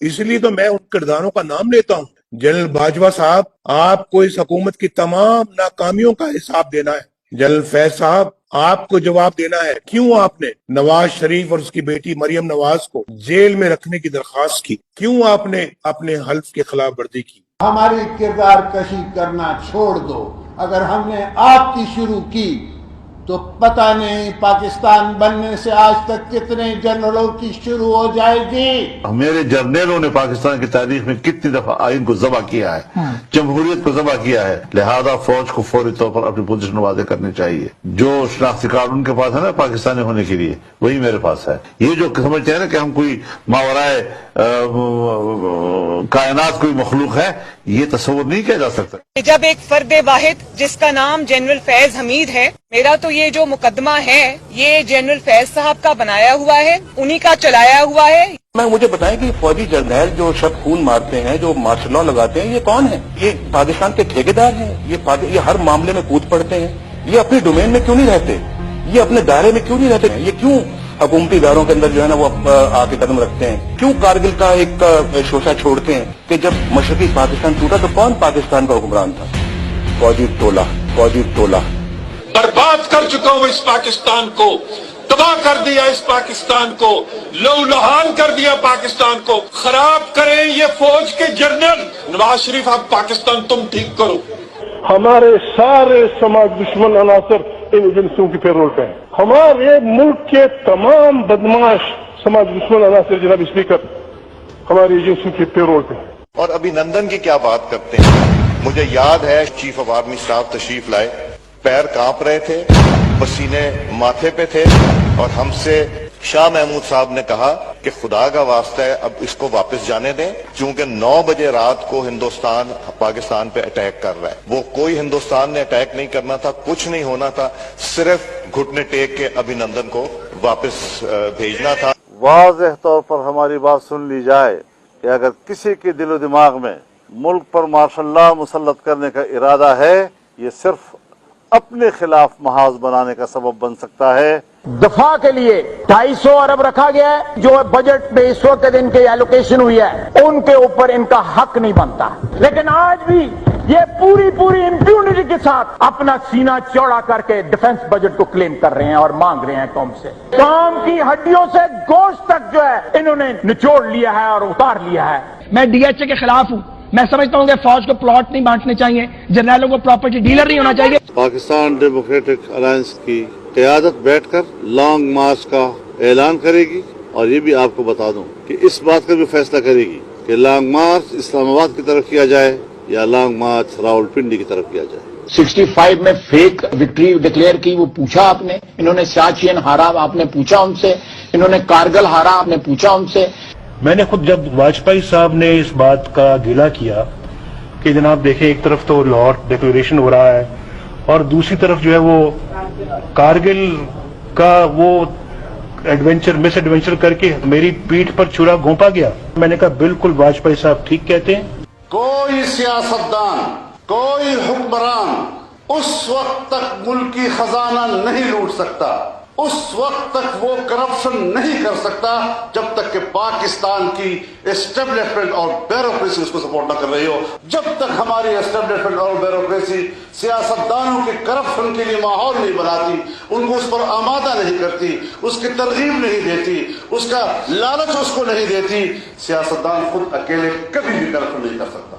اس لیے تو میں ان کرداروں کا نام لیتا ہوں. جنرل باجوہ صاحب، آپ کو اس حکومت کی تمام ناکامیوں کا حساب دینا ہے. جنرل فیض صاحب، آپ کو جواب دینا ہے کیوں آپ نے نواز شریف اور اس کی بیٹی مریم نواز کو جیل میں رکھنے کی درخواست کی، کیوں آپ نے اپنے حلف کی خلاف ورزی کی. ہماری کردار کشی کرنا چھوڑ دو. اگر ہم نے آپ کی شروع کی تو پتہ نہیں پاکستان بننے سے آج تک کتنے جنرلوں کی شروع ہو جائے گی. میرے جرنیلوں نے پاکستان کی تاریخ میں کتنی دفعہ آئین کو ذبح کیا ہے، جمہوریت کو ذبح کیا ہے. لہذا فوج کو فوری طور پر اپنی پوزیشن واضح کرنی چاہیے. جو شناختی کارڈ ان کے پاس ہے نا پاکستانی ہونے کے لیے، وہی میرے پاس ہے. یہ جو سمجھتے ہیں نا کہ ہم کوئی ماورائے کائنات کوئی مخلوق ہے، یہ تصور نہیں کیا جا سکتا. جب ایک فرد واحد جس کا نام جنرل فیض حمید ہے، میرا تو یہ جو مقدمہ ہے یہ جنرل فیض صاحب کا بنایا ہوا ہے، انہی کا چلایا ہوا ہے. مجھے بتائیں کہ فوجی جرنیل جو شب خون مارتے ہیں، جو مارشل لا لگاتے ہیں، یہ کون ہیں؟ یہ پاکستان کے ٹھیکیدار ہیں. یہ ہر معاملے میں کود پڑتے ہیں. یہ اپنی ڈومین میں کیوں نہیں رہتے؟ یہ اپنے دائرے میں کیوں نہیں رہتے؟ یہ کیوں حکومتی اداروں کے اندر جو ہے نا وہ آ کے قدم رکھتے ہیں؟ کیوں کارگل کا ایک شوشہ چھوڑتے ہیں کہ جب مشرقی پاکستان ٹوٹا تو کون پاکستان کا حکمران تھا؟ فوجی ٹولہ. برباد کر چکا ہوں اس پاکستان کو، تباہ کر دیا اس پاکستان کو، لہو لہان کر دیا پاکستان کو. خراب کریں یہ فوج کے جنرل. نواز شریف اب پاکستان تم ٹھیک کرو. ہمارے سارے سماج دشمن عناصر ان ایجنسیوں کی پیرول پہ ہیں. ہمارے ملک کے تمام بدماش سماج دشمن عناصر جناب اسپیکر ہماری ایجنسیوں کی پیرول پہ ہیں. اور ابھی نندن کی کیا بات کرتے ہیں؟ مجھے یاد ہے چیف آف آرمی اسٹاف تشریف لائے، پیر کانپ رہے تھے، پسینے ماتھے پہ تھے، اور ہم سے شاہ محمود صاحب نے کہا کہ خدا کا واسطہ ہے اب اس کو واپس جانے دیں، چونکہ 9 بجے رات کو ہندوستان پاکستان پہ اٹیک کر رہا ہے. وہ کوئی ہندوستان نے اٹیک نہیں کرنا تھا، کچھ نہیں ہونا تھا، صرف گھٹنے ٹیک کے ابھی نندن کو واپس بھیجنا تھا. واضح طور پر ہماری بات سن لی جائے کہ اگر کسی کے دل و دماغ میں ملک پر مارشل لا مسلط کرنے کا ارادہ ہے، یہ صرف اپنے خلاف محاذ بنانے کا سبب بن سکتا ہے. دفاع کے لیے 250 ارب رکھا گیا ہے، جو بجٹ میں اس وقت ان کی ایلوکیشن ہوئی ہے ان کے اوپر ان کا حق نہیں بنتا. لیکن آج بھی یہ پوری امپیونٹی کے ساتھ اپنا سینہ چوڑا کر کے ڈیفنس بجٹ کو کلیم کر رہے ہیں اور مانگ رہے ہیں قوم سے. قوم کی ہڈیوں سے گوشت تک جو ہے انہوں نے نچوڑ لیا ہے اور اتار لیا ہے. میں ڈی ایچ اے کے خلاف ہوں. میں سمجھتا ہوں کہ فوج کو پلاٹ نہیں بانٹنے چاہیے، جرنیلوں کو پراپرٹی ڈیلر نہیں ہونا چاہیے. پاکستان ڈیموکریٹک الائنس کی قیادت بیٹھ کر لانگ مارچ کا اعلان کرے گی، اور یہ بھی آپ کو بتا دوں کہ اس بات کا بھی فیصلہ کرے گی کہ لانگ مارچ اسلام آباد کی طرف کیا جائے یا لانگ مارچ راولپنڈی کی طرف کیا جائے. 65 میں فیک وکٹری ڈکلیئر کی، وہ پوچھا آپ نے. انہوں نے سیاچین ہارا، آپ نے پوچھا ان سے. انہوں نے کارگل ہارا، آپ نے پوچھا ان سے. میں نے خود جب واجپئی صاحب نے اس بات کا گلہ کیا کہ جناب دیکھیں ایک طرف تو لاہور ڈکلیریشن ہو رہا ہے اور دوسری طرف جو ہے وہ کارگل کا وہ مس ایڈونچر کر کے میری پیٹھ پر چھرا گھونپا گیا. میں نے کہا بالکل واجپئی صاحب ٹھیک کہتے ہیں. کوئی سیاستدان، کوئی حکمران اس وقت تک ملکی خزانہ نہیں لوٹ سکتا، اس وقت تک وہ کرپشن نہیں کر سکتا جب تک کہ پاکستان کی اسٹیبلشمنٹ اور بیوروکریسی اس کو سپورٹ نہ کر رہی ہو. جب تک ہماری اسٹیبلشمنٹ اور بیوروکریسی سیاستدانوں کے کرپشن کے لیے ماحول نہیں بناتی، ان کو اس پر آمادہ نہیں کرتی، اس کی ترغیب نہیں دیتی، اس کا لالچ اس کو نہیں دیتی، سیاستدان خود اکیلے کبھی بھی کرپشن نہیں کر سکتا.